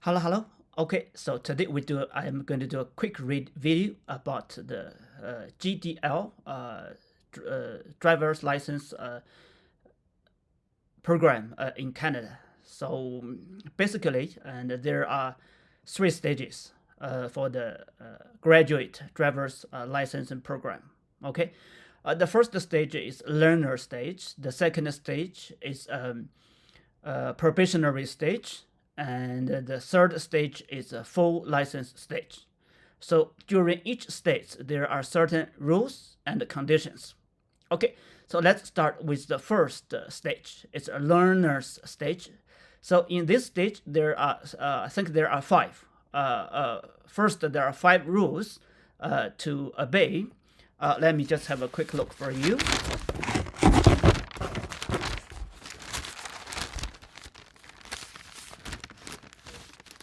Hello, hello. Okay, so today I am going to do a quick read video about the GDL driver's license program in Canada. So basically, and there are three stages for the graduate driver's licensing program. Okay, the first stage is learner stage. The second stage is probationary stage, and the third stage is a full license stage. So during each stage, there are certain rules and conditions. Okay, so let's start with the first stage. It's a learner's stage. So in this stage, I think there are five. First, there are five rules to obey. Let me just have a quick look for you.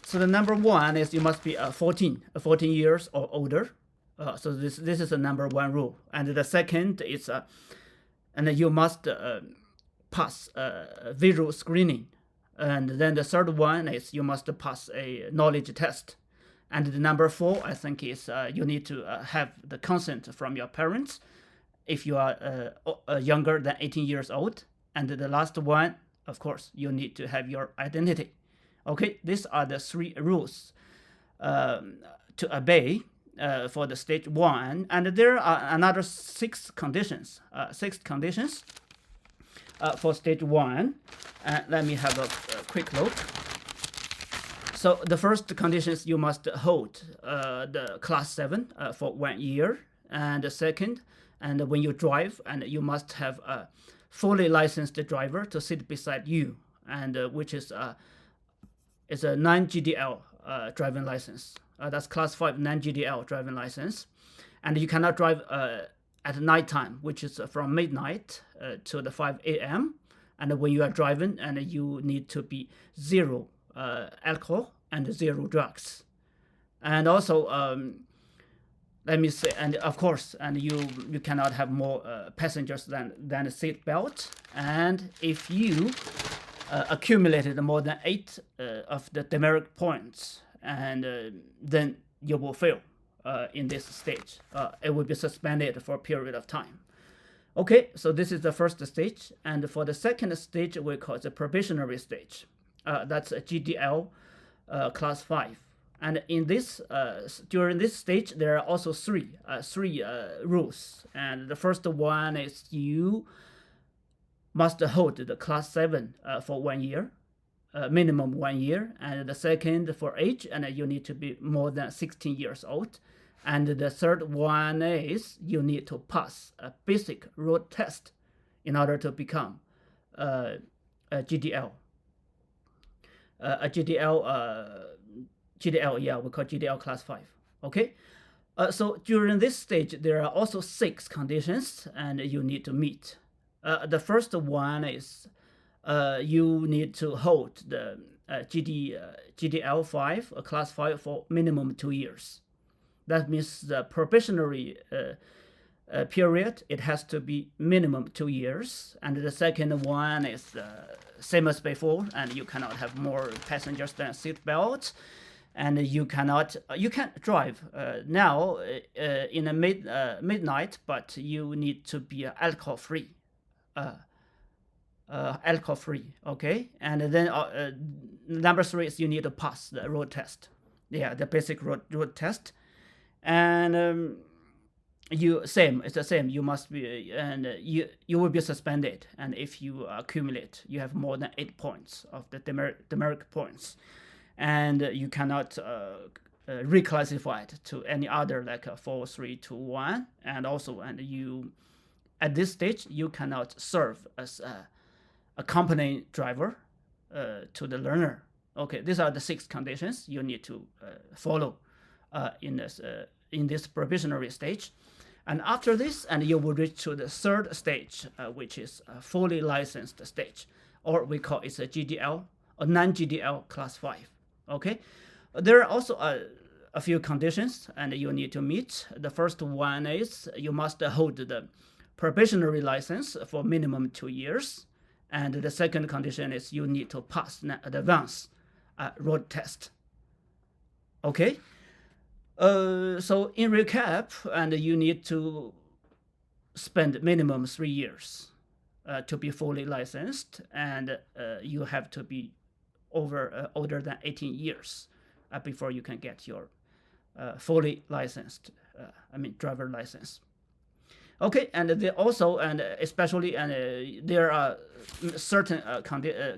So the number one is you must be 14 years or older. So this is the number one rule. And the second is and you must pass visual screening. And then the third one is you must pass a knowledge test. And the number four, I think, is you need to have the consent from your parents if you are younger than 18 years old. And the last one, of course, you need to have your identity. Okay, these are the three rules to obey for the stage one, and there are another six conditions. For stage one. Let me have a quick look. So the first condition is you must hold the class 7 for 1 year, and the second, and when you drive, and you must have a fully licensed driver to sit beside you, and which is a non-GDL driving license. That's class 5 non-GDL driving license. And you cannot drive at nighttime, which is from midnight to the 5 a.m. And when you are driving, and you need to be zero alcohol and zero drugs. And also, let me say, and of course, and you cannot have more passengers than a seat belt. And if you accumulated more than 8 of the demerit points, and then you will fail in this stage. It will be suspended for a period of time. Okay, so this is the first stage, and for the second stage, we call it the probationary stage. That's a GDL class 5. And in this, during this stage, there are also three rules. And the first one is you must hold the class 7 for 1 year, minimum 1 year. And the second, for age, and you need to be more than 16 years old. And the third one is you need to pass a basic road test in order to become a GDL. GDL, yeah, we call GDL class 5. Okay. So during this stage, there are also 6 conditions, and you need to meet. The first one is you need to hold the GDL 5, class 5, for minimum 2 years. That means the probationary period, it has to be minimum 2 years. And the second one is same as before, and you cannot have more passengers than seat belts. And you can't drive now in a midnight, but you need to be alcohol free. Alcohol free, okay. And then number 3 is you need to pass the road test. Yeah, the basic road test. And it's the same. You must be, and you will be suspended. And if you accumulate, you have more than 8 points of the demerit points, and you cannot reclassify it to any other, like 4, 3, 2, 1. And also, and you at this stage you cannot serve as a company driver to the learner. Okay, these are the 6 conditions you need to follow in this probationary stage. And after this, and you will reach to the third stage, which is a fully licensed stage, or we call it a GDL, a non-GDL class 5. Okay, there are also a few conditions, and you need to meet. The first one is you must hold the probationary license for minimum 2 years. And the second condition is you need to pass an advanced road test. Okay. So in recap, and you need to spend minimum 3 years to be fully licensed, and you have to be older than 18 years before you can get your fully licensed, driver license. Okay, and they also, and especially, and there are certain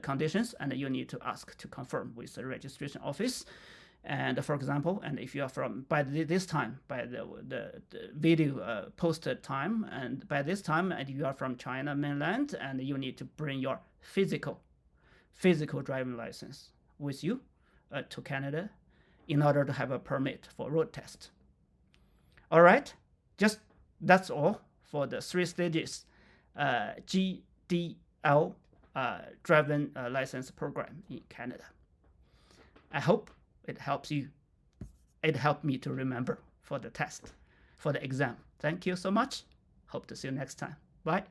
conditions, and you need to ask to confirm with the registration office. And for example, and if you are from by this time, by the video posted time, and by this time, and you are from China mainland, and you need to bring your physical driving license with you to Canada in order to have a permit for road test. All right, just that's all for the 3 stages GDL driving license program in Canada. I hope it helps you. It helped me to remember for the test, for the exam. Thank you so much. Hope to see you next time. Bye.